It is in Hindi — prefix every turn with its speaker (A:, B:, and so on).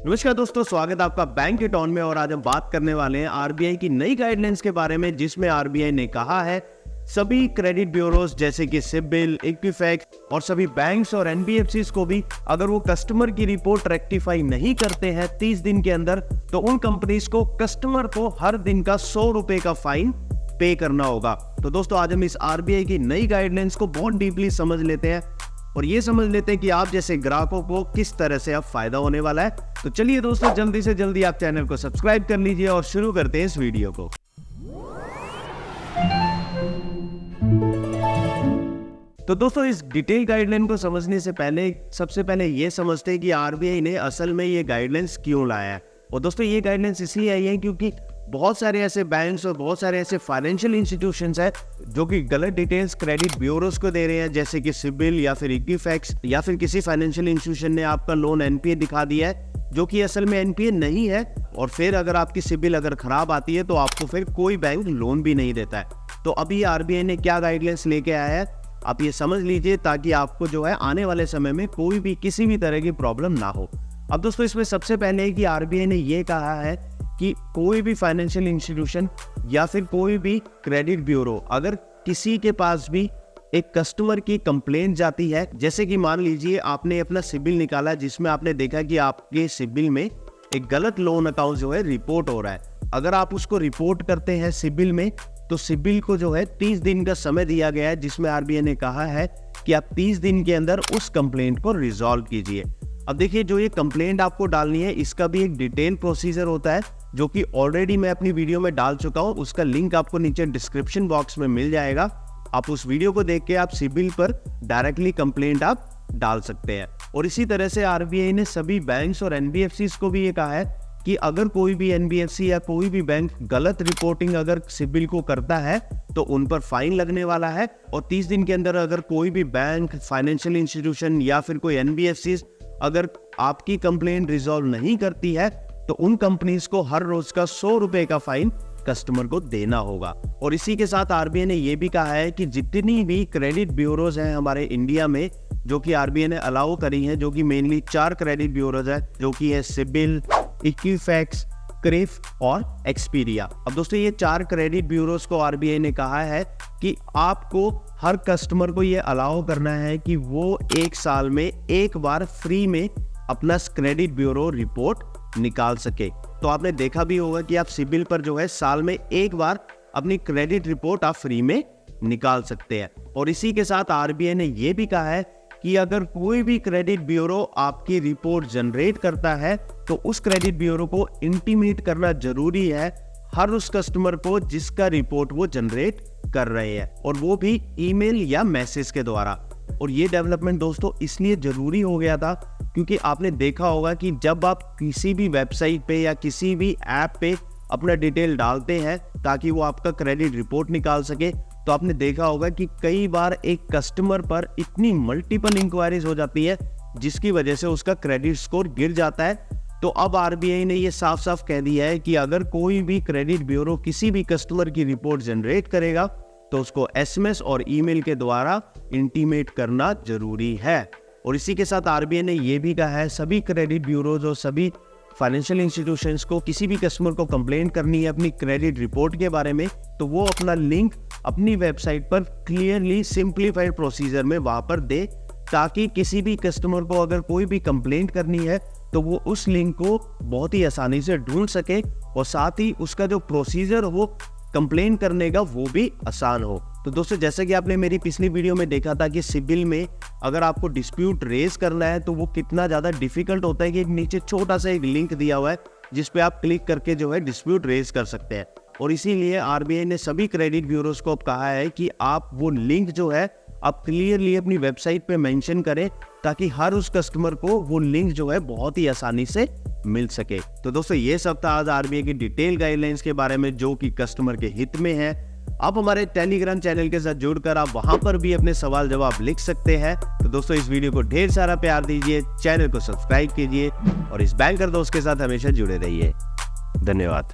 A: नमस्कार दोस्तों, स्वागत है आपका बैंक के टॉन में। और आज हम बात करने वाले हैं आरबीआई की नई गाइडलाइंस के बारे में, जिसमें आरबीआई ने कहा है सभी क्रेडिट ब्यूरोज जैसे कि सिबिल, इक्विफैक्स और सभी बैंक्स और एनबीएफसीज को भी अगर वो कस्टमर की रिपोर्ट रेक्टिफाई नहीं करते हैं 30 दिन के अंदर, तो उन कंपनीज को कस्टमर को हर दिन का 100 रुपए का फाइन पे करना होगा। तो दोस्तों आज हम इस आरबीआई की नई गाइडलाइंस को बहुत डीपली समझ लेते हैं और ये समझ लेते हैं कि आप जैसे ग्राहकों को किस तरह से अब फायदा होने वाला है। तो चलिए दोस्तों, जल्दी से जल्दी आप चैनल को सब्सक्राइब कर लीजिए और शुरू करते हैं इस वीडियो को। तो दोस्तों इस डिटेल गाइडलाइन को समझने से पहले सबसे पहले ये समझते हैं कि आरबीआई ने असल में ये गाइडलाइंस क्यों लाया है। और दोस्तों ये गाइडलाइंस इसलिए आई है क्योंकि बहुत सारे ऐसे बैंक्स और बहुत सारे ऐसे फाइनेंशियल इंस्टीट्यूशंस हैं जो कि गलत डिटेल्स क्रेडिट ब्यूरोज को दे रहे हैं, जैसे कि सिबिल या फिर इक्विफैक्स या फिर किसी फाइनेंशियल इंस्टीट्यूशन ने आपका लोन एनपीए दिखा दिया है जो कि असल में एनपीए नहीं है। और फिर अगर आपकी सिबिल अगर खराब आती है तो आपको फिर कोई बैंक लोन भी नहीं देता है। तो अभी आरबीआई ने क्या गाइडलाइंस लेके आया है आप ये समझ लीजिए, ताकि आपको जो है आने वाले समय में कोई भी किसी भी तरह की प्रॉब्लम ना हो। अब दोस्तों इसमें सबसे पहले है कि आरबीआई ने ये कहा है कि कोई भी फाइनेंशियल इंस्टीट्यूशन या फिर कोई भी क्रेडिट ब्यूरो अगर किसी के पास भी एक कस्टमर की कंप्लेंट जाती है, जैसे कि मान लीजिए आपने अपना सिबिल निकाला जिसमें आपने देखा कि आपके सिबिल में एक गलत लोन अकाउंट जो है रिपोर्ट हो रहा है, अगर आप उसको रिपोर्ट करते हैं सिबिल में, तो सिबिल को जो है 30 दिन का समय दिया गया है, जिसमें आरबीआई ने कहा है कि आप 30 दिन के अंदर उस कंप्लेंट को रिजॉल्व कीजिए। अब देखिए जो ये कंप्लेंट आपको डालनी है इसका भी एक डिटेल प्रोसीजर होता है जो कि ऑलरेडी मैं अपनी वीडियो में डाल चुका हूँ, उसका लिंक आपको नीचे डिस्क्रिप्शन बॉक्स में मिल जाएगा। आप उस वीडियो को देख के आप सिबिल पर डायरेक्टली कंप्लेंट आप डाल सकते हैं। और इसी तरह से आरबीआई ने सभी बैंक्स और एनबीएफसीज को भी ये कहा है कि अगर कोई भी एनबीएफसी या कोई भी बैंक गलत रिपोर्टिंग अगर सिबिल को करता है तो उन पर फाइन लगने वाला है। और 30 दिन के अंदर अगर कोई भी बैंक, फाइनेंशियल इंस्टीट्यूशन या फिर कोई एनबीएफसी अगर आपकी कंप्लेंट रिजॉल्व नहीं करती है तो उन कंपनीज को हर रोज का 100 रुपए का फाइन कस्टमर को देना होगा। और इसी के साथ आरबीआई ने यह भी कहा है कि जितनी भी क्रेडिट ब्यूरोज हैं हमारे इंडिया में जो कि आरबीआई ने अलाउ करी हैं, जो कि मेनली 4 क्रेडिट ब्यूरोज है जो कि है सिबिल, इक्विफैक्स, क्रिफ और एक्सपीरिया। अब दोस्तों ये 4 क्रेडिट ब्यूरोज को आरबीआई ने कहा है कि आपको हर कस्टमर को ये अलाउ करना है कि वो 1 साल में एक बार फ्री में अपना क्रेडिट ब्यूरो रिपोर्ट निकाल सके। तो आपने देखा भी होगा कि आप सिबिल पर जो है साल में एक बार अपनी क्रेडिट रिपोर्ट आप फ्री में निकाल सकते हैं। और इसी के साथ आरबीआई ने यह भी कहा है कि अगर कोई भी क्रेडिट ब्यूरो आपकी रिपोर्ट जनरेट करता है तो उस क्रेडिट ब्यूरो को इंटीमेट करना जरूरी है हर उस कस्टमर को जिसका रिपोर्ट वो जनरेट कर रहे हैं, और वो भी ईमेल या मैसेज के द्वारा। और ये डेवलपमेंट दोस्तों इसलिए जरूरी हो गया था क्योंकि आपने देखा होगा कि जब आप किसी भी वेबसाइट पे या किसी भी ऐप पे अपना डिटेल डालते हैं ताकि वो आपका क्रेडिट रिपोर्ट निकाल सके, तो आपने देखा होगा कि कई बार एक कस्टमर पर इतनी मल्टीपल इंक्वायरीज हो जाती है जिसकी वजह से उसका क्रेडिट स्कोर गिर जाता है। तो अब आरबीआई ने ये साफ साफ कह दिया है कि अगर कोई भी क्रेडिट ब्यूरो किसी भी कस्टमर की रिपोर्ट जनरेट करेगा तो उसको एसएमएस और ईमेल के द्वारा इंटीमेट करना जरूरी है। और इसी के साथ आरबीआई ने यह भी कहा है सभी क्रेडिट ब्यूरोज और सभी फाइनेंशियल इंस्टीट्यूशंस को किसी भी कस्टमर को कंप्लेंट करनी है अपनी क्रेडिट रिपोर्ट के बारे में, तो वो अपना लिंक अपनी वेबसाइट पर क्लियरली सिंप्लीफाइड प्रोसीजर में वहां पर दे, ताकि किसी भी कस्टमर को अगर कोई भी कंप्लेंट करनी है तो वो उस लिंक को बहुत ही आसानी से ढूंढ सके और साथ ही उसका जो प्रोसीजर हो कंप्लेंट करने का वो भी आसान हो। तो दोस्तों जैसे कि आपने मेरी पिछली वीडियो में देखा था कि सिबिल में अगर आपको डिस्प्यूट रेज करना है तो वो कितना ज़्यादा डिफिकल्ट होता है कि नीचे छोटा सा एक लिंक दिया हुआ है जिस पे आप क्लिक करके जो है डिस्प्यूट रेज कर सकते हैं। और इसीलिए आरबीआई ने सभी क्रेडिट ब्यूरोज को अब कहा है कि आप वो लिंक जो है आप क्लियरली अपनी वेबसाइट पे मेंशन करें ताकि हर उस कस्टमर को वो लिंक जो है बहुत ही आसानी से मिल सके। तो दोस्तों ये सब था आज आरबीआई की डिटेल गाइडलाइंस के बारे में जो कि कस्टमर के हित में है। आप हमारे टेलीग्राम चैनल के साथ जुड़कर आप वहां पर भी अपने सवाल जवाब लिख सकते हैं। तो दोस्तों इस वीडियो को ढेर सारा प्यार दीजिए, चैनल को सब्सक्राइब कीजिए और इस बैंकर दोस्त के साथ हमेशा जुड़े रहिए। धन्यवाद।